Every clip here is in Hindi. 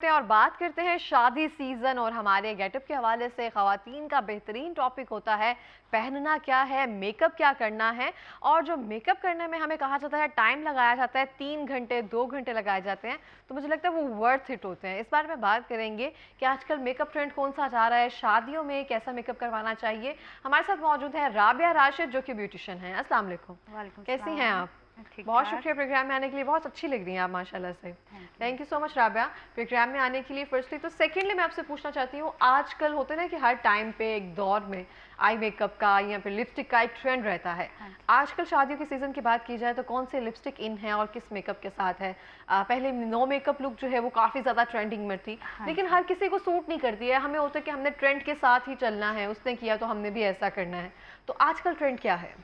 और बात करते हैं शादी सीजन और हमारे गेटअप के हवाले से ख़वातीन का बेहतरीन टॉपिक होता है पहनना क्या है, मेकअप क्या करना है। और जो मेकअप करने में हमें कहा जाता है टाइम लगाया जाता है, 3 घंटे 2 घंटे लगाए जाते हैं, तो मुझे लगता है वो वर्थ इट होते हैं। इस बारे में बात करेंगे कि आजकल मेकअप ट्रेंड कौन सा जा रहा है, शादियों में कैसा मेकअप करवाना चाहिए। हमारे साथ मौजूद है राबिया राशिद जो कि ब्यूटिशियन है। अस्सलाम वालेकुम, कैसी हैं आप? बहुत शुक्रिया प्रोग्राम में आने के लिए, बहुत अच्छी लग रही हैं आप माशाल्लाह से। Thank you so much Rabia program में आने के लिए फर्स्टली। तो सेकेंडली मैं आपसे पूछना चाहती हूँ, आजकल होते ना कि हर टाइम पे एक दौर में आई मेकअप का या फिर लिपस्टिक का एक ट्रेंड रहता है। आजकल शादियों के सीज़न की बात की जाए तो कौन से लिपस्टिक इन है और किस मेकअप के साथ है? पहले नो मेकअप लुक जो है वो काफ़ी ज़्यादा ट्रेंडिंग में थी, लेकिन हर किसी को सूट नहीं करती है। हमें होता है कि हमने ट्रेंड के साथ ही चलना है, उसने किया तो हमने भी ऐसा करना है। तो आजकल ट्रेंड क्या है?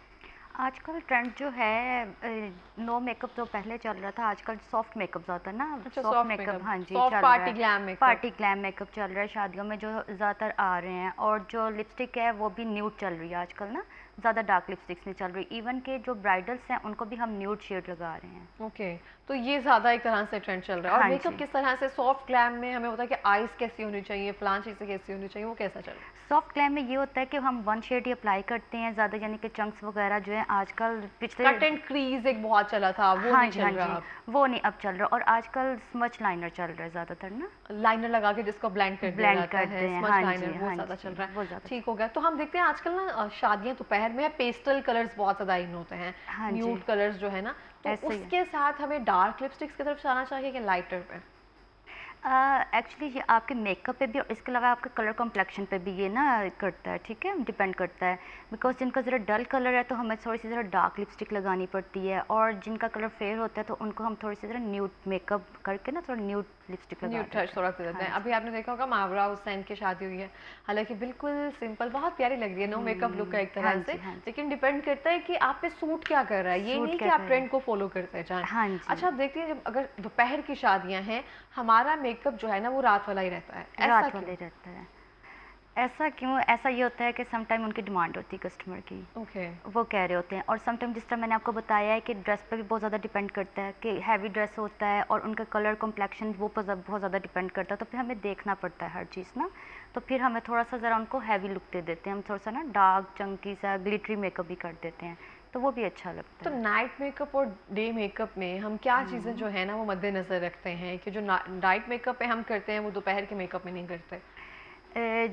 आजकल ट्रेंड जो है नो मेकअप जो पहले चल रहा था, आजकल सॉफ्ट मेकअप ज़्यादा ना। अच्छा, सॉफ्ट मेकअप, हाँ जी, सॉफ्ट चल रहा पार्टी है। Glam makeup. Party glam makeup चल रहा है शादियों में, जो ज़्यादातर आ रहे हैं। और जो लिपस्टिक है वो भी न्यूड चल रही है आजकल ना, ज़्यादा डार्क लिपस्टिक्स नहीं चल रही। इवन के जो ब्राइडल्स हैं उनको भी हम न्यूड शेड लगा रहे हैं। ओके, तो ये ज़्यादा एक तरह से ट्रेंड चल रहा है। और हाँ मेकअप जी। किस तरह से सॉफ्ट ग्लैम में हमें होता है कि आइज़ कैसी होनी चाहिए, फलां चीज़ें कैसी होनी चाहिए, वो कैसा चल रहा है? सॉफ्ट ग्लैम में ये होता है कि हम वन शेड ही अप्लाई करते हैं ज़्यादा, यानी कि चंक्स वगैरह जो है आजकल पिछले कट एंड क्रीज एक बहुत चला था, वो हाँ नहीं जी, चल हाँ रहा जी, अब। वो नहीं अब चल रहा। और आजकल स्मच लाइनर चल रहा है ज़्यादातर ना, लाइनर लगा के जिसको ब्लेंड कर दिया ब्लेंड जाता है, करते हैं। स्मच हाँ लाइनर, जी, वो हाँ ज़्यादा चल जी, रहा है। वो ज़्यादा ठीक हो गया। तो हम देखते हैं आजकल ना शादियां दोपहर में है, पेस्टल कलर्स बहुत ज़्यादा इन होते हैं, हाँ जी, न्यूड कलर्स जो है ना, तो ऐसे ही है। उसके साथ हमें डार्क लिपस्टिक्स की तरफ जाना चाहिए कि लाइटर पे? एक्चुअली ये आपके मेकअप पे भी और इसके अलावा आपके कलर कॉम्प्लेक्शन पे भी ये ना करता है, ठीक है, डिपेंड करता है। बिकॉज जिनका ज़रा डल कलर है तो हमें थोड़ी सी ज़रा डार्क लिपस्टिक लगानी पड़ती है, और जिनका कलर फेयर होता है तो उनको हम थोड़ी सी ज़रा न्यूड मेकअप करके ना थोड़ा न्यूड लिपस्टिक लगा न्यूड देते टच थोड़ा सा हैं। देते हाँ हैं। जी। अभी आपने देखा होगा मावरा हुसैन की शादी हुई है, हालांकि बिल्कुल सिंपल, बहुत प्यारी लग रही है, नो मेकअप लुक है एक हाँ तरह से। जी, हाँ जी, लेकिन डिपेंड करता है कि आप पे सूट क्या कर रहा है, ये सूट नहीं कि क्या आप करें। ट्रेंड को फॉलो करते जाएं। हाँ जी, अच्छा, आप देखती हैं जब अगर दोपहर की शादियां हैं, हमारा मेकअप जो है ना वो रात वाला ही रहता है, ऐसा रात क्यों? वाले रहता है। ऐसा क्यों? ऐसा ये होता है कि सम टाइम उनकी डिमांड होती है कस्टमर की, ओके। वो कह रहे होते हैं। और सम टाइम जिस तरह मैंने आपको बताया है कि ड्रेस पे भी बहुत ज़्यादा डिपेंड करता है कि हैवी ड्रेस होता है और उनका कलर कॉम्प्लेक्शन वो बहुत ज़्यादा डिपेंड करता है, तो फिर हमें देखना पड़ता है हर चीज़ ना। तो फिर हमें थोड़ा सा ज़रा उनको हैवी लुक दे देते हैं, हम थोड़ा सा ना डार्क चंकी सा ग्लिटरी मेकअप भी कर देते हैं, तो वो भी अच्छा लगता तो है। नाइट मेकअप और डे मेकअप में हम क्या चीज़ें जो है ना वो मद्देनज़र रखते हैं कि जो नाइट मेकअप पे हम करते हैं वो दोपहर के मेकअप में नहीं करते?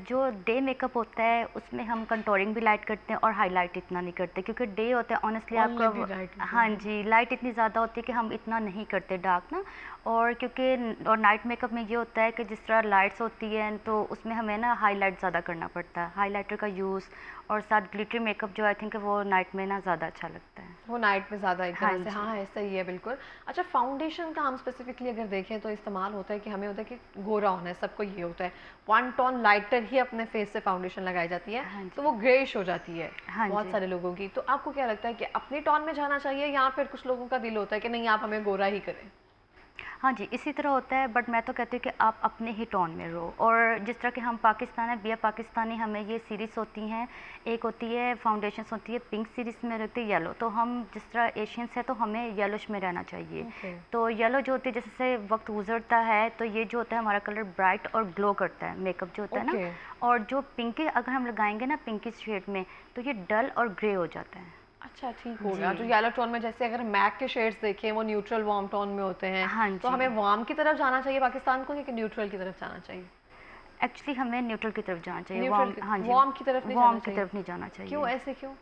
जो डे मेकअप होता है उसमें हम कंटूरिंग भी लाइट करते हैं और हाईलाइट इतना नहीं करते, क्योंकि डे होता है ऑनेस्टली आपका ऑलरेडी राइट होते हाँ हैं। जी, लाइट इतनी ज़्यादा होती है कि हम इतना नहीं करते डार्क ना। और क्योंकि और नाइट मेकअप में ये होता है कि जिस तरह लाइट्स होती हैं तो उसमें हमें ना हाईलाइट ज़्यादा करना पड़ता है, हाईलाइटर का यूज़। और साथ ग्लिटरी मेकअप जो आई थिंक वो नाइट में ना ज़्यादा अच्छा लगता है। वो नाइट में ज़्यादा एक हाँ तरह से, जी। हाँ ऐसा ही है बिल्कुल। अच्छा, फाउंडेशन का हम स्पेसिफिकली अगर देखें तो इस्तेमाल होता है कि हमें होता है कि गोरा होना है, सबको ये होता है, वन टोन लाइटर ही अपने फेस से फाउंडेशन लगाई जाती है, हाँ तो जी। वो ग्रेइश हो जाती है हाँ बहुत जी। सारे लोगों की। तो आपको क्या लगता है कि अपनी टोन में जाना चाहिए या फिर कुछ लोगों का दिल होता है कि नहीं आप हमें गोरा ही करें? हाँ जी, इसी तरह होता है, बट मैं तो कहती हूँ कि आप अपने ही टोन में रहो। और जिस तरह के हम पाकिस्तान है, बिया पाकिस्तानी, हमें ये सीरीज़ होती हैं, एक होती है फाउंडेशंस होती है पिंक सीरीज़ में रहती है येलो, तो हम जिस तरह एशियंस है तो हमें येलोश में रहना चाहिए। ओके। तो येलो जो होती है, जैसे वक्त गुजरता है तो ये जो होता है हमारा कलर ब्राइट और ग्लो करता है, मेकअप जो होता है ना। ओके। और जो पिंक अगर हम लगाएंगे ना पिंकी शेड में, तो ये डल और ग्रे हो जाता है। अच्छा, ठीक हो जी। गया। जो येलो टोन में, जैसे अगर मैक के शेड्स देखें वो न्यूट्रल वार्म टोन में होते हैं, हाँ तो जी। हमें वार्म की तरफ जाना चाहिए पाकिस्तान को कि न्यूट्रल की तरफ जाना चाहिए? एक्चुअली हमें न्यूट्रल की तरफ जाना चाहिए, न्यूट्रल वार्म, की, हाँ जी, वार्म की तरफ नहीं जाना वार्म की चाहिए? तरफ नहीं जाना क्यों, चाहिए। ऐसे क्यों?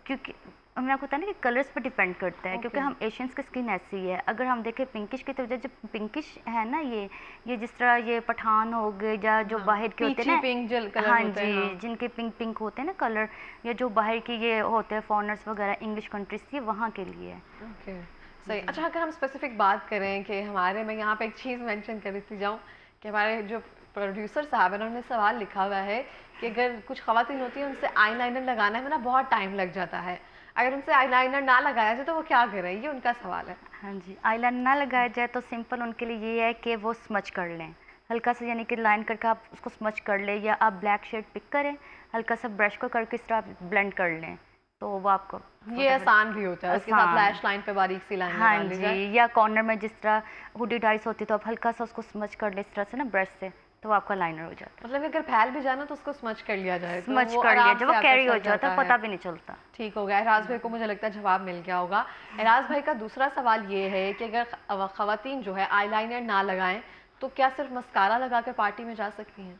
क्योंकि मैंने आपको बताया ना कि कलर्स पर डिपेंड करता है, क्योंकि ओके। हम एशियंस की स्किन ऐसी है। अगर हम देखें पिंकिश की तरफ, जो पिंकिश है ना, ये जिस तरह ये पठान हो गए या जो हाँ, बाहर के होते हैं पीची ना, पिंक जल कलर हाँ होते हैं, जी, हाँ। जिनके पिंक पिंक होते हैं ना कलर, या जो बाहर के ये होते हैं फॉरनर्स वगैरह इंग्लिश कंट्रीज के, वहाँ के लिए है। ओके, सही। जी। अच्छा, अगर हम स्पेसिफिक बात करें कि हमारे, मैं यहाँ पे एक चीज़ मेंशन कर देती जाऊँ कि हमारे जो प्रोड्यूसर साहब हैं उन्होंने सवाल लिखा हुआ है कि अगर कुछ ख़वातीन होती हैं उनसे आई लाइनर लगाने में ना बहुत टाइम लग जाता है, अगर उनसे आई लाइनर ना लगाया जाए तो वो क्या करें, ये उनका सवाल है। हाँ जी, आईलाइनर ना लगाया जाए तो सिंपल उनके लिए ये है कि वो स्मच कर लें हल्का सा, यानी कि लाइन करके आप उसको स्मच कर लें, या आप ब्लैक शेड पिक करें, हल्का सा ब्रश को करके इस तरह आप ब्लेंड कर लें, तो वो आपको ये आसान भी होता है, उसके साथ आसान। लैश लाइन पे बारीक सी लाइन हाँ लगा ली जाए। जी, या कॉर्नर में जिस तरह हुडी डाइस होती है तो आप हल्का सा उसको स्मच कर ले इस तरह से ना ब्रश से, तो वो आपका लाइनर हो जाता मतलब अगर फैल भी जाना तो उसको स्मच कर लिया जाए है। तो स्मच वो कर लिया आराम जब से वो आपका कैरी हो चल जाता जाता है, है। पता भी नहीं चलता। ठीक हो गया। एराज भाई को मुझे लगता है जवाब मिल गया होगा। एराज भाई का दूसरा सवाल ये है कि अगर खवातीन जो है आईलाइनर ना लगाएं तो क्या सिर्फ मस्कारा लगाकर पार्टी में जा सकती हैं?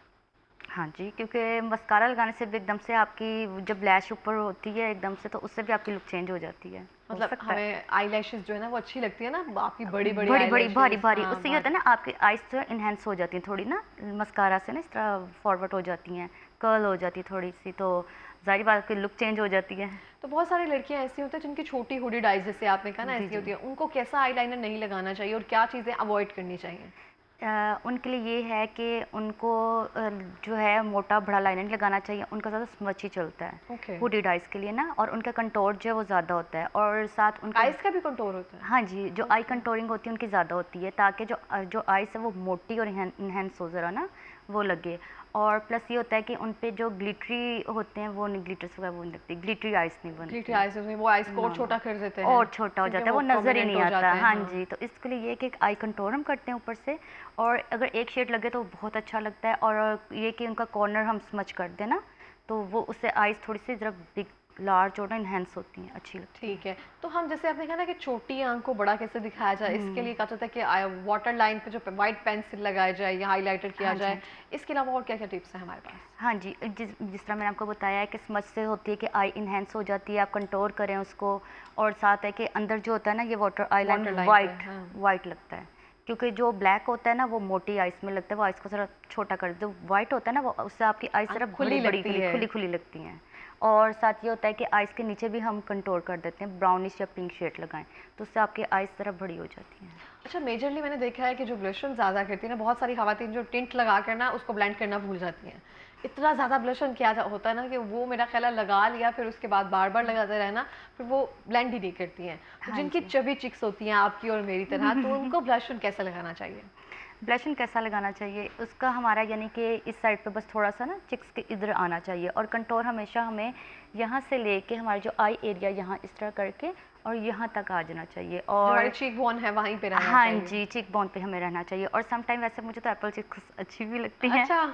हाँ जी, क्योंकि मस्कारा लगाने से भी एकदम से आपकी जब लैश ऊपर होती है एकदम से, तो उससे भी आपकी लुक चेंज हो जाती है। हो मतलब सकता है हमें आईलैशेस जो है ना वो अच्छी लगती है ना, आपकी बड़ी बड़ी बड़ी बड़ी भारी आईलैशेस। भारी, हाँ, उससे ये होता है ना आपकी आइज जो इनहेंस हो जाती हैं थोड़ी ना, मस्कारा से ना इस तरह फॉरवर्ड हो जाती हैं, कर्ल हो जाती है थोड़ी सी, तो जाहिर बात की लुक चेंज हो जाती है। तो बहुत सारी लड़कियां ऐसी होती हैं जिनकी छोटी हुडी आईज, जैसे आपने कहा ना जी ऐसी जी। होती है, उनको कैसा आईलाइनर नहीं लगाना चाहिए और क्या चीज़ें अवॉइड करनी चाहिए? उनके लिए ये है कि उनको जो है मोटा बड़ा लाइनर नहीं लगाना चाहिए, उनका ज़्यादा स्मच ही चलता है ओके। हुडीड आइज़ के लिए ना, और उनका कंटोर जो है वो ज़्यादा होता है, और साथ उनका आइज का भी कंटूर होता है? हाँ जी, जो आई ओके। कंटोरिंग होती है उनकी ज़्यादा होती है, ताकि जो आइज़ है वो मोटी और इनहेंस हो ज़रा ना, वो लगे। और प्लस ये होता है कि उन पे जो ग्लिटरी होते हैं वो नहीं, ग्लिटर्स वगैरह वो नहीं लगती, ग्लिटरी आइज़ नहीं ग्लिटरी बनती। आइज में वो आइज को और ना, छोटा कर देते हैं और छोटा हो क्योंकि जाता है, वो नज़र ही प्रोमिनेंट नहीं हो आता। जाते हैं। हाँ हाँ। जी, तो इसके लिए ये कि एक आई कंटूर हम करते हैं ऊपर से, और अगर एक शेड लगे तो बहुत अच्छा लगता है, और ये कि उनका कॉर्नर हम स्मच कर दें ना, तो वो उससे आइज़ थोड़ी सी ज़रा बिग लार्ज और इनहेंस होती हैं, अच्छी लगती हैं। ठीक है। तो हम जैसे आपने कहा ना कि छोटी आंख को बड़ा कैसे दिखाया जाए, इसके लिए कहा जाता है कि वाटर लाइन पे जो वाइट पेंसिल लगाया जाए या हाइलाइटर किया हाँ जी, जाए। हाँ जी। इसके अलावा और क्या-क्या टिप्स हैं हमारे पास? हाँ जी, जिस तरह मैंने आपको बताया है कि स्मच से होती है कि आई इनहेंस हो जाती है, आप कंटोर करें उसको, और साथ है कि अंदर जो होता है ना ये वाटर आईलाइन वाटर लाइन पे, वाइट हाँ। वाइट लगता है, क्योंकि जो ब्लैक होता है ना वो मोटी आइस में लगता है, वो आइस को ज़रा छोटा कर दे। जो वाइट होता है ना वो उससे आपकी आइस ज़रा खुली बड़ी लगती है। खुली खुली लगती हैं। और साथ ये होता है कि आइस के नीचे भी हम कंटोर कर देते हैं, ब्राउनिश या पिंक शेड लगाएं, तो उससे आपकी आइस ज़रा बड़ी हो जाती हैं। अच्छा, मेजरली मैंने देखा है कि जो ब्लशन ज़्यादा करती है ना, बहुत सारी खवातीन जो टिंट लगा कर ना उसको ब्लेंड करना भूल जाती हैं। इतना ज़्यादा ब्लशन किया होता है ना कि वो मेरा ख्याल है लगा लिया फिर उसके बाद बार-बार लगाते रहना, फिर वो ब्लेंड ही नहीं करती हैं। तो हाँ जिनकी जी। चबी चिक्स होती हैं आपकी और मेरी तरह, तो उनको ब्लशन कैसा लगाना चाहिए? ब्लशन कैसा लगाना चाहिए उसका, हमारा यानी कि इस साइड पे बस थोड़ा सा ना चिक्स के इधर आना चाहिए, और कंटोर हमेशा हमें यहाँ से लेके हमारे जो आई एरिया यहाँ इस तरह करके और यहाँ तक आ जाना चाहिए, जो हमारी और चीक बोन है वहीं पे रहना हाँ चाहिए। जी, चिक बोन पे हमें रहना चाहिए। और सम टाइम वैसे मुझे तो एप्पल चिक्स अच्छी भी लगती हैं, अच्छा।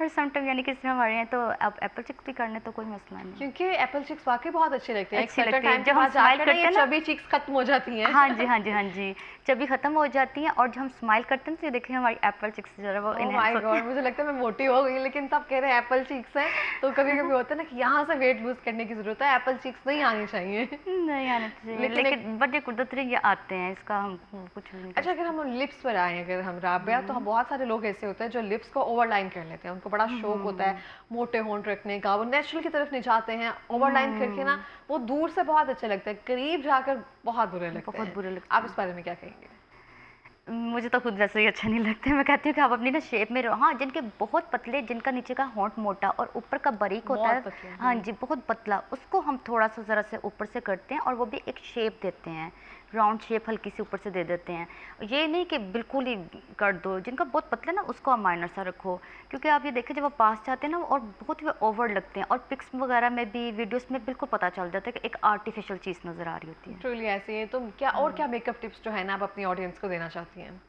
और सम टाइम यानी कि इसमें हमारे यहाँ तो आप एप्पल चिक्स भी करने तो कोई मसला नहीं, क्योंकि एप्पल चिक्स वाकई बहुत अच्छी लगती है। एक अच्छी सर्टेन लगती है टाइम के जब हम बाद स्माइल जाकर ना करते ये हैं ना। चबी चिक्स खत्म हो जाती हैं। हाँ जी, हाँ जी, हाँ जी, जब भी ख़त्म हो जाती हैं, और जब हम स्माइल करते हैं तो ये देखिए हमारी एप्पल चिक्स जो है वो ओह इनहेंस माय होती गॉड, हैं। मुझे लगता है मैं मोटी हो गई, लेकिन तब कह रहे हैं एप्पल चीक्स हैं, तो कभी-कभी होता है ना कि यहाँ से वेट लूज़ करने की ज़रूरत है, एप्पल चीक्स नहीं आनी चाहिए। नहीं आने चाहिए, लेकिन एक लेकिन बट ये कुदरती ये आते हैं, इसका हम कुछ भी नहीं कर अच्छा, अगर सकते। हम लिप्स पर आएँ, अगर हम राबिया, तो हम बहुत सारे लोग ऐसे होते हैं जो लिप्स को ओवरलाइन कर लेते हैं। उनको बड़ा शौक होता है मोटे होंठ रखने का, वो नेचुरल की तरफ नहीं जाते हैं। ओवरलाइन करके ना वो दूर से बहुत अच्छे लगते हैं, करीब जाकर बहुत बुरे लगते बहुत हैं। बुरे लगते आप इस हैं। बारे में क्या कहेंगे? मुझे तो खुद वैसे ही अच्छे नहीं लगते। मैं कहती हूँ कि आप अपनी ना शेप में रहो। हाँ, जिनके बहुत पतले, जिनका नीचे का होंठ मोटा और ऊपर का बारीक होता बहुत है, पतले, हाँ जी, बहुत पतला, उसको हम थोड़ा सा ज़रा से ऊपर से करते हैं, और वो भी एक शेप देते हैं, राउंड शेप हल्की सी ऊपर से दे देते हैं। ये नहीं कि बिल्कुल ही कर दो। जिनका बहुत पतला ना उसको आप माइनर सा रखो, क्योंकि आप ये देखें जब आप पास जाते हैं ना और बहुत ही ओवर लगते हैं, और पिक्स वगैरह में भी, वीडियोस में बिल्कुल पता चल जाता है कि एक आर्टिफिशियल चीज़ नज़र आ रही होती है। ट्रूली ऐसे ही है। तो क्या और क्या मेकअप टिप्स जो है ना आप अपनी ऑडियंस को देना चाहती हैं?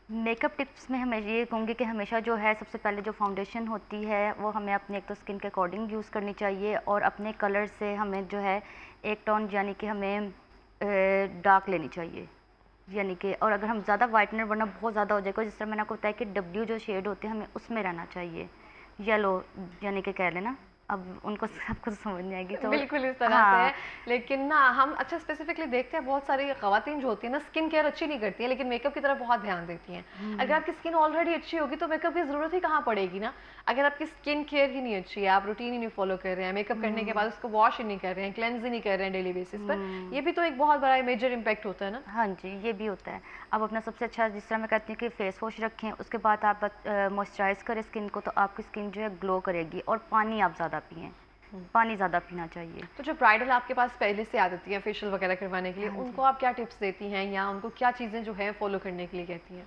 मेकअप टिप्स में हमें ये कहूँगी कि हमेशा जो है सबसे पहले जो फाउंडेशन होती है वो हमें अपने एक तो स्किन के अकॉर्डिंग यूज़ करनी चाहिए, और अपने कलर से हमें जो है एक टोन यानी कि हमें डार्क लेनी चाहिए, यानी कि, और अगर हम ज़्यादा वाइटनर वरना बहुत ज़्यादा हो जाएगा, जिस तरह मैंने आपको बताया कि डब्ल्यू जो शेड होते हैं हमें उसमें रहना चाहिए, येलो यानी कि कह लेना, अब उनको सबको समझ नहीं आएगी तो बिल्कुल इस तरह से हाँ। है। लेकिन ना हम अच्छा स्पेसिफिकली देखते हैं बहुत सारी खवातीन जो होती हैं ना स्किन केयर अच्छी नहीं करती हैं, लेकिन मेकअप की तरफ बहुत ध्यान देती हैं। अगर आपकी स्किन ऑलरेडी अच्छी होगी तो मेकअप की ज़रूरत ही कहाँ पड़ेगी ना। अगर आपकी स्किन केयर ही नहीं अच्छी है, आप रूटीन ही नहीं फॉलो कर रहे हैं, मेकअप करने के बाद उसको वॉश ही नहीं कर रहे हैं, क्लेंज ही नहीं कर रहे हैं डेली बेसिस पर, ये भी तो एक बहुत बड़ा मेजर इम्पैक्ट होता है ना। हाँ जी, ये भी होता है। अब अपना सबसे अच्छा, जिस तरह मैं कहती हूँ कि फेस वॉश रखें, उसके बाद आप मॉइस्चराइज़ करें स्किन को, तो आपकी स्किन जो है ग्लो करेगी, और पानी आप ज़्यादा पिएँ, पानी ज़्यादा पीना चाहिए। तो जो ब्राइडल आपके पास पहले से आती है फेशियल वगैरह करवाने के लिए, हाँ जी। उनको आप क्या टिप्स देती हैं या उनको क्या चीज़ें जो है फॉलो करने के लिए कहती हैं?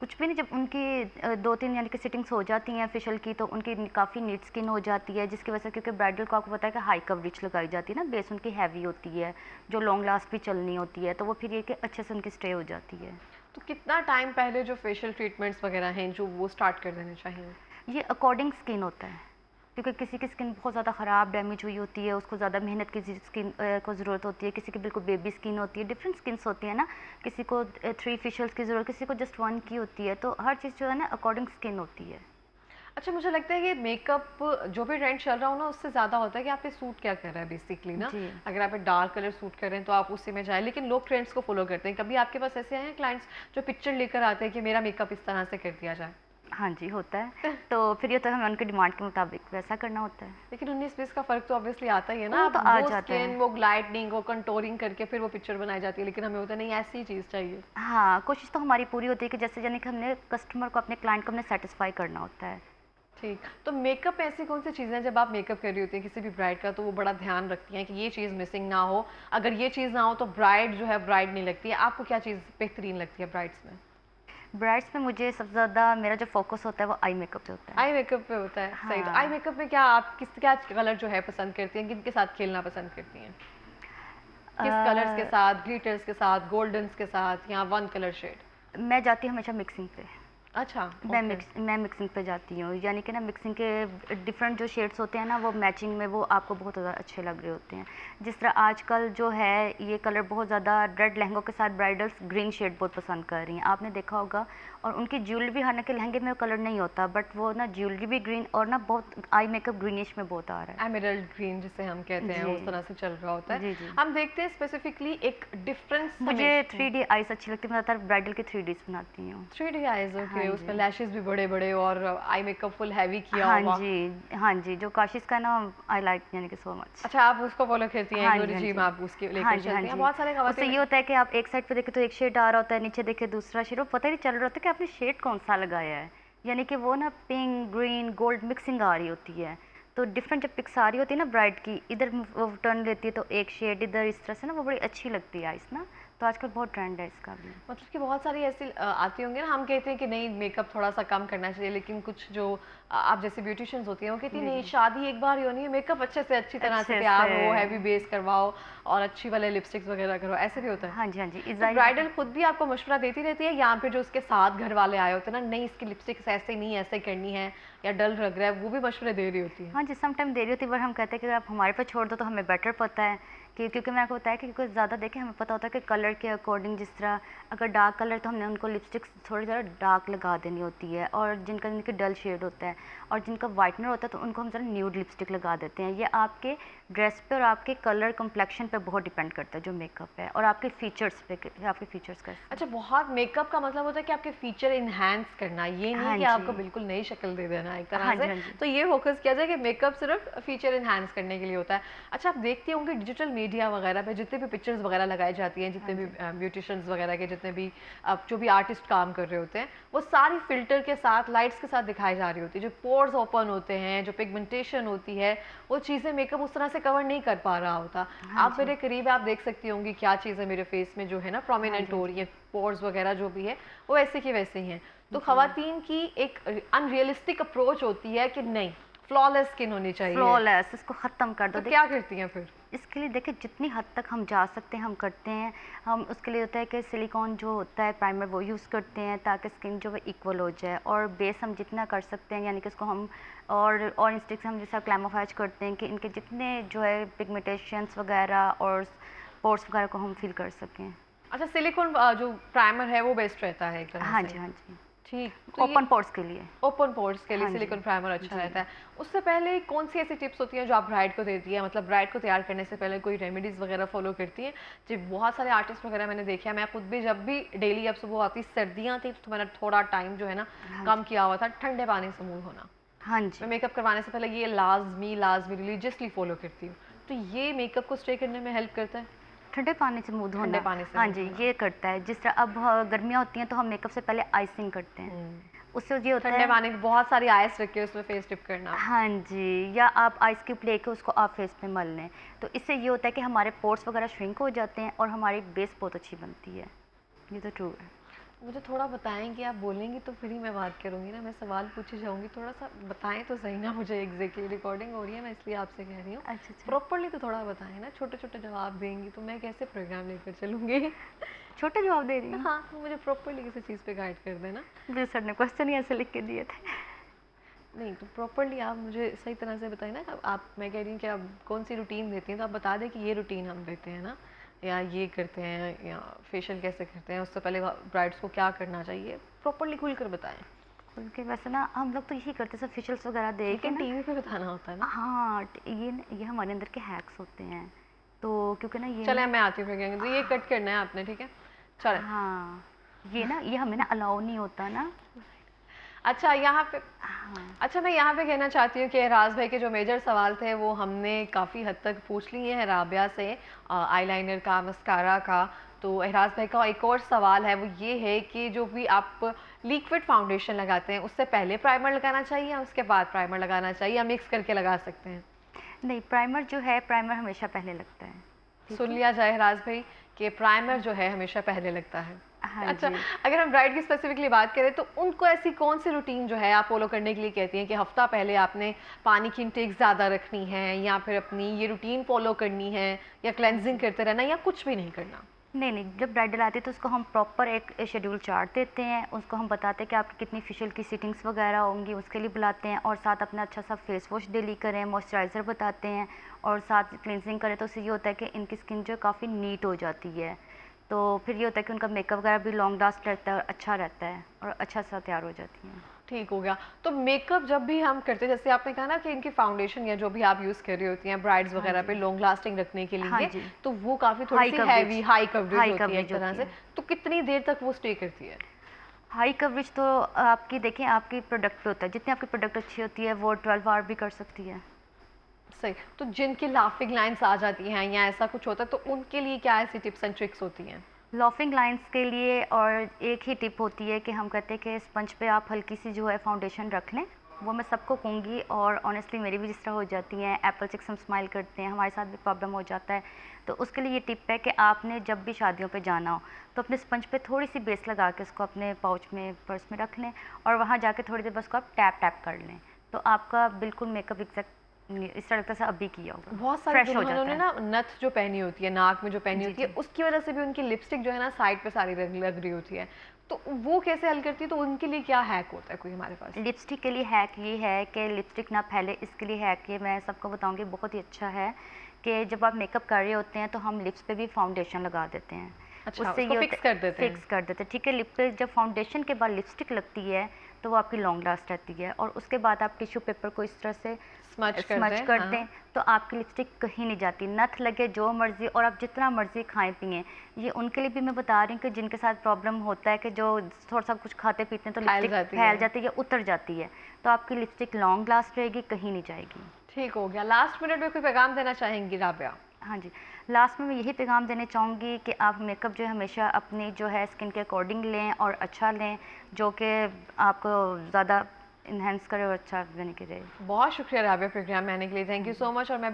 कुछ भी नहीं, जब उनकी 2-3 यानी कि सिटिंग्स हो जाती हैं फेशियल की, तो उनकी काफ़ी नीट स्किन हो जाती है, जिसकी वजह से, क्योंकि ब्राइडल को आपको पता है कि हाई कवरेज लगाई जाती है ना, बेस उनकी हैवी होती है, जो लॉन्ग लास्ट भी चलनी होती है, तो वो फिर ये कि अच्छे से उनकी स्टे हो जाती है। तो कितना टाइम पहले जो फेशियल ट्रीटमेंट्स वगैरह हैं जो वो स्टार्ट कर देने चाहिए? ये अकॉर्डिंग स्किन होता है, क्योंकि किसी की स्किन बहुत ज़्यादा ख़राब डैमेज हुई होती है, उसको ज़्यादा मेहनत की स्किन को ज़रूरत होती है, किसी की बिल्कुल बेबी स्किन होती है, डिफरेंट स्किन्स होती है ना, किसी को 3 फेशियल्स की ज़रूरत, किसी को जस्ट 1 की होती है, तो हर चीज़ जो है ना अकॉर्डिंग स्किन होती है। अच्छा, मुझे लगता है कि मेकअप जो भी ट्रेंड चल रहा हो ना, उससे ज़्यादा होता है कि आप पे सूट क्या कर रहा है बेसिकली ना। जी। अगर आप पे डार्क कलर सूट कर रहे हैं तो आप उसी में जाएँ, लेकिन लोग ट्रेंड्स को फॉलो करते हैं। कभी आपके पास ऐसे आए हैं क्लाइंट्स जो पिक्चर लेकर आते हैं कि मेरा मेकअप इस तरह से कर दिया जाए? हाँ जी, होता है। तो फिर ये तो हमें उनकी डिमांड के मुताबिक वैसा करना होता है। लेकिन 19-20 का फ़र्क तो ऑब्वियसली आता ही है ना। वो अब तो आ वो जाता स्किन, है। वो ग्लाइडनिंग, वो कंटूरिंग करके फिर वो पिक्चर बनाई जाती है, लेकिन हमें होता है नहीं, ऐसी ही चीज़ चाहिए। हाँ, कोशिश तो हमारी पूरी होती है कि जैसे यानी कि हमने कस्टमर को, अपने क्लाइंट को हमने सैटिस्फाई करना होता है। ठीक। तो मेकअप में ऐसी कौन-सी चीज़ें हैं जब आप मेकअप कर रही होती हैं किसी भी ब्राइड का, तो वो बड़ा ध्यान रखती हैं कि ये चीज़ मिसिंग ना हो, अगर ये चीज़ ना हो तो ब्राइड जो है ब्राइड नहीं लगती है। आपको क्या चीज़ बेहतरीन लगती है ब्राइड्स में? ब्राइड्स में मुझे सबसे ज़्यादा मेरा जो फ़ोकस होता है वो आई मेकअप पे होता है। आई मेकअप पे होता है, सही। तो आई हाँ। मेकअप में क्या आप क्या कलर जो है पसंद करती हैं? किनके साथ खेलना पसंद करती हैं? अ, किस कलर्स के साथ, ग्लिटर्स के साथ, गोल्डन्स के साथ या वन कलर शेड? मैं जाती हूँ हमेशा मिक्सिंग पे। अच्छा, ओके। मैं मिक्सिंग पे जाती हूँ, यानी कि ना मिक्सिंग के डिफरेंट जो शेड्स होते हैं ना, वो मैचिंग में वो आपको बहुत ज़्यादा अच्छे लग रहे होते हैं। जिस तरह आजकल जो है ये कलर बहुत ज़्यादा रेड लहंगों के साथ ब्राइडल्स ग्रीन शेड बहुत पसंद कर रही हैं, आपने देखा होगा। और उनकी ज्वेलरी भी, हालांकि लहंगे में कलर नहीं होता, बट वो ना ज्वेलरी भी ग्रीन, और ना बहुत आई मेकअप ग्रीनिश में बहुत आ रहा एमरल्ड ग्रीन जिसे हम कहते है। हैं, उस जी। तरह से चल रहा होता है। जी जी। हम देखते हैं स्पेसिफिकली एक डिफरेंस मुझे 3D आईज अच्छी लगती है, मैं ज़्यादातर ब्राइडल की 3Ds बनाती हूँ। 3D आईज, हाँ ओके। उसमें जी। लैशेस भी बड़े-बड़े और आई मेकअप फुल हैवी किया हाँ हुआ। जी, हाँ जी, जो काशिश का ना, आई लाइक यानी कि सो मच। अच्छा, आप उसको फॉलो करती हैं, हाँ एक जी, हाँ रिजीम जी। आप उसकी हाँ लेकर जी, हाँ चलती हैं। जी। बहुत सारे उससे खवातीन। ये होता है कि आप एक साइड पे देखें तो एक शेड आ रहा होता है, नीचे देखें दूसरा शेड, वो पता ही नहीं चल रहा होता कि आपने शेड कौन-सा लगाया है। यानी कि वो ना पिंक, ग्रीन, गोल्ड मिक्सिंग आ रही होती है। तो डिफरेंट जब पिक्स आ रही होती है ना ब्राइड की, इधर वो टर्न लेती है तो एक शेड इधर, इस तरह से ना वो बड़ी अच्छी लगती है आइस ना। तो आजकल बहुत ट्रेंड है इसका भी। मतलब कि बहुत सारी ऐसी आती होंगी ना, हम कहते हैं कि नहीं मेकअप थोड़ा सा कम करना चाहिए, लेकिन कुछ जो आप जैसे ब्यूटिशियंस होती हैं वो कहती हैं जी, नहीं, जी। शादी एक बार ही होनी है, मेकअप अच्छे से अच्छी तरह से अच्छे से। तैयार हो, हैवी बेस करवाओ और अच्छी वाले लिपस्टिक्स वगैरह करो, ऐसे भी होता है। हाँ जी, हाँ जी। तो ज़ाहिर है ब्राइडल खुद भी आपको मशवरा देती रहती है या फिर जो उसके साथ घर वाले आए होते हैं ना, नहीं इसकी लिपस्टिक्स ऐसे नहीं ऐसे करनी है या डल लग रहा है, वो भी मशवरे दे रही होती है? हाँ जी, सम टाइम देरी होती है, पर हम कहते हैं कि अगर आप हमारे पे छोड़ दो तो हमें बेटर पता है, कि क्योंकि मैंने आपको बताया कि क्योंकि ज़्यादा देखें हमें पता होता है कि कलर के अकॉर्डिंग, जिस तरह अगर डार्क कलर तो हमने उनको लिपस्टिक्स थोड़ी ज़्यादा डार्क लगा देनी होती है, और जिनका डल शेड होता है और जिनका वाइटनर होता है तो उनको हम ज़रा न्यूड लिपस्टिक लगा देते हैं। ये आपके ड्रेस पे और आपके कलर कम्प्लेक्शन पे बहुत डिपेंड करता है जो मेकअप है, और आपके फीचर्स पे, आपके फीचर्स का। अच्छा, बहुत मेकअप का मतलब होता है कि आपके फीचर इन्हांस करना, ये नहीं हाँ कि जी। आपको बिल्कुल नई शक्ल दे देना एक तरह हाँ से। जी, हाँ जी। तो ये फोकस किया जाए कि मेकअप सिर्फ फीचर इन्हांस करने के लिए होता है। अच्छा, आप देखती होंगी डिजिटल मीडिया वगैरह पे जितने भी पिक्चर्स वगैरह लगाई जाती हैं, हाँ जितने भी जी। ब्यूटिशियंस वगैरह के जितने भी जो भी आर्टिस्ट काम कर रहे होते हैं, वो सारी फिल्टर के साथ, लाइट्स के साथ दिखाई जा रही होती है। जो पोर्स ओपन होते हैं, जो पिगमेंटेशन होती है, वो चीज़ें मेकअप उस तरह से कवर नहीं कर पा रहा होता। हाँ आप जी। मेरे करीब आप देख सकती होंगी क्या चीज़ें मेरे फेस में जो है ना हाँ प्रोमिनेंट जी, हाँ हो जी। रही है, पोर्स वगैरह जो भी है वो ऐसे की वैसे ही हैं। तो जी। खवातीन की एक अनरियलिस्टिक अप्रोच होती है कि नहीं, फ्लॉलेस स्किन होनी चाहिए। फ्लॉलेस, इसको ख़त्म कर दो। तो देख, क्या करती हैं फिर? इसके लिए देखिए जितनी हद तक हम जा सकते हैं हम करते हैं। हम उसके लिए होता है कि सिलिकॉन जो होता है प्राइमर वो यूज़ करते हैं, ताकि स्किन जो है इक्वल हो जाए, और बेस हम जितना कर सकते हैं यानी कि इसको हम और स्टिक से हम जैसा क्लैमोफाइज करते हैं कि इनके जितने जो है पिगमेंटेशंस वगैरह और पोर्स वगैरह को हम फिल कर सकें। अच्छा, सिलिकॉन जो प्राइमर है वो बेस्ट रहता है एक तरह हाँ से? जी, हाँ जी। ठीक। तो ये ओपन पोर्स के लिए। ओपन पोर्स के लिए हाँ जी। सिलिकॉन प्राइमर अच्छा जी। रहता है। उससे पहले कौन सी ऐसी टिप्स होती हैं जो आप ब्राइड को देती हैं, मतलब ब्राइड को तैयार करने से पहले कोई रेमेडीज़ वगैरह फॉलो करती हैं? जी, बहुत सारे आर्टिस्ट वगैरह मैंने देखे हैं, मैं खुद भी जब भी डेली अब सुबह आती, सर्दियाँ थी तो मैंने थोड़ा टाइम जो है ना हाँ कम जी। किया हुआ था, ठंडे पानी से मुँह धोना। हाँ मैं जी। मेकअप करवाने से पहले ये लाज़मी रिलीजियसली फॉलो करती हूँ। तो ये मेकअप को स्टे करने में हेल्प करता है? ठंडे पानी से मुँह ठंडे धोना। पानी से हाँ मुँह जी, धोना। ये करता है। जिस तरह अब गर्मियाँ होती हैं तो हम मेकअप से पहले आइसिंग करते हैं। हुँ। उससे ये होता ठंडे है। पानी में बहुत सारी आइस रख के उसमें फेस डिप करना। हाँ जी, या आप आइस क्यूब लेके उसको आप फेस पे मल लें, तो इससे ये होता है कि हमारे पोर्स वगैरह श्रिंक हो जाते हैं और हमारी बेस बहुत अच्छी बनती है। ये तो ट्रू है। मुझे थोड़ा बताएं कि आप बोलेंगी तो फिर ही मैं बात करूंगी ना, मैं सवाल पूछी जाऊंगी, थोड़ा सा बताएं तो सही ना मुझे। एग्जैक्टली रिकॉर्डिंग हो रही है, मैं इसलिए आपसे कह रही हूँ। अच्छा अच्छा। प्रॉपरली तो थोड़ा बताएं ना, छोटे छोटे जवाब देंगी तो मैं कैसे प्रोग्राम लेकर चलूंगी। छोटे जवाब दे रही हूँ। हाँ, तो मुझे प्रॉपरली किसी चीज़ पे गाइड कर देना। जी सर ने क्वेश्चन ही ऐसे लिख के दिए थे। नहीं तो प्रॉपरली आप मुझे सही तरह से बताइए ना। आप, मैं कह रही हूँ कि आप कौन सी रूटीन देती हैं, तो आप बता दें कि ये रूटीन हम देते हैं ना, या ये करते हैं, या फेशियल कैसे करते हैं, उससे पहले ब्राइड्स को क्या करना चाहिए, प्रॉपरली खुल कर बताएं। खुल के वैसे ना हम लोग तो यही करते हैं, सब फेशियल्स वगैरह दे के लेकिन ना। टीवी पे बताना होता है ना। हाँ ये हमारे अंदर के हैक्स होते हैं, तो क्योंकि ना ये चले ना मैं आती हूँ फिर, तो ये कट करना है आपने, ठीक है चले। हाँ ये हमें ना अलाउ नहीं होता ना। अच्छा यहाँ पे, हाँ अच्छा मैं यहाँ पे कहना चाहती हूँ कि राज भाई के जो मेजर सवाल थे वो हमने काफ़ी हद तक पूछ लिए हैं राबिया से, आईलाइनर का, मस्कारा का। तो एहराज भाई का एक और सवाल है, वो ये है कि जो भी आप लिक्विड फाउंडेशन लगाते हैं उससे पहले प्राइमर लगाना चाहिए या उसके बाद प्राइमर लगाना चाहिए, या मिक्स करके लगा सकते हैं? नहीं, प्राइमर जो है प्राइमर हमेशा पहले लगता है। ठीक सुन है। लिया जाए राज भाई कि प्राइमर जो है हमेशा पहले लगता है। हाँ अच्छा, जी। अगर हम ब्राइड की स्पेसिफिकली बात करें तो उनको ऐसी कौन सी रूटीन जो है आप फॉलो करने के लिए कहती हैं कि हफ्ता पहले आपने पानी की इंटेक ज़्यादा रखनी है, या फिर अपनी ये रूटीन फॉलो करनी है, या क्लेंजिंग करते रहना, या कुछ भी नहीं करना? नहीं नहीं, जब ब्राइडल आती है तो उसको हम प्रॉपर एक शेड्यूल चार्ट देते हैं, उसको हम बताते हैं कि आपकी कितनी फेशियल की सीटिंग्स वगैरह होंगी, उसके लिए बुलाते हैं, और साथ अपना अच्छा सा फेस वॉश डेली करें, मॉइस्चराइज़र बताते हैं, और साथ क्लिनजिंग करें। तो उससे ये होता है कि इनकी स्किन जो है काफ़ी नीट हो जाती है, तो फिर ये होता है कि उनका मेकअप वगैरह भी लॉन्ग लास्ट रहता है और अच्छा रहता है, और अच्छा सा तैयार हो जाती हैं। ठीक हो गया। तो मेकअप जब भी हम करते हैं, जैसे आपने कहा ना कि इनकी फाउंडेशन या जो भी आप यूज़ कर रही होती हैं ब्राइड्स हाँ वगैरह पे जी। लॉन्ग लास्टिंग रखने के हाँ लिए, जी। तो वो काफ़ी थोड़ी हाई सी coverage. Heavy, high coverage high होती है एक कवरेज तरह होती से। है। तो कितनी देर तक वो स्टे करती है? हाई कवरेज तो आपकी देखें आपकी प्रोडक्ट पे होता है, जितनी आपकी प्रोडक्ट अच्छी होती है वो 12 आवर भी कर सकती है। सही। तो जिनकी लाफिंग लाइंस आ जाती हैं या ऐसा कुछ होता है, तो उनके लिए क्या ऐसी टिप्स एंड ट्रिक्स होती हैं? लॉफिंग लाइंस के लिए और एक ही टिप होती है कि हम कहते हैं कि स्पंज पे आप हल्की सी जो है फाउंडेशन रख लें। वो मैं सबको कहूँगी, और ऑनेस्टली मेरी भी जिस तरह हो जाती हैं, एप्पल चिक्स हम स्माइल करते हैं, हमारे साथ भी प्रॉब्लम हो जाता है। तो उसके लिए ये टिप है कि आपने जब भी शादियों पे जाना हो तो अपने स्पंज पे थोड़ी सी बेस लगा के उसको अपने पाउच में, पर्स में रख लें, और वहाँ जाके थोड़ी देर बस को आप टैप टैप कर लें, तो आपका बिल्कुल मेकअप एग्जैक्ट इस तरह से अभी किया होगा, बहुत सारे फ्रेश हो दुल्हनों जाता ने है। ना नथ जो पहनी होती है, नाक में जो पहनी जी होती है, जी। उसकी वजह से भी उनकी लिपस्टिक जो है ना साइड पे सारी लग रही होती है। तो वो कैसे हल करती है? तो उनके लिए क्या हैक होता है कोई हमारे पास? लिपस्टिक के लिए हैक ये है कि लिपस्टिक ना फैले, इसके लिए हैक ये मैं सबको बताऊंगी, बहुत ही अच्छा है कि जब आप मेकअप कर रहे होते हैं तो हम लिप्स पे भी फाउंडेशन लगा देते हैं। अच्छा, उससे उसको ये फिक्स कर देते हैं। फिक्स कर देते हैं, ठीक है। लिप पे जब फाउंडेशन के बाद लिपस्टिक लगती है तो वो आपकी लॉन्ग लास्ट रहती है, और उसके बाद आप टिश्यू पेपर को इस तरह से स्मच कर स्मच दें, कर हाँ। दें, तो आपकी लिपस्टिक कहीं नहीं जाती, नथ लगे जो मर्जी, और आप जितना मर्जी खाएं पिएं। ये उनके लिए भी मैं बता रही हूँ कि जिनके साथ प्रॉब्लम होता है कि जो थोड़ा सा कुछ खाते पीते हैं तो फैल लिपस्टिक जाती फैल है। जाती है या उतर जाती है, तो आपकी लिपस्टिक लॉन्ग लास्ट रहेगी, कहीं नहीं जाएगी। ठीक हो गया। लास्ट मिनट में कोई पैगाम देना चाहेंगी राबिया? हाँ जी, लास्ट में मैं यही पैगाम देना चाहूँगी कि आप मेकअप जो है हमेशा अपनी जो है स्किन के अकॉर्डिंग लें और अच्छा लें, जो कि आपको ज़्यादा इन्हेंस करे और अच्छा देने के लिए। बहुत शुक्रिया राबिया प्रोग्राम में आने के लिए, थैंक यू हाँ सो जी। मच। और मैं भी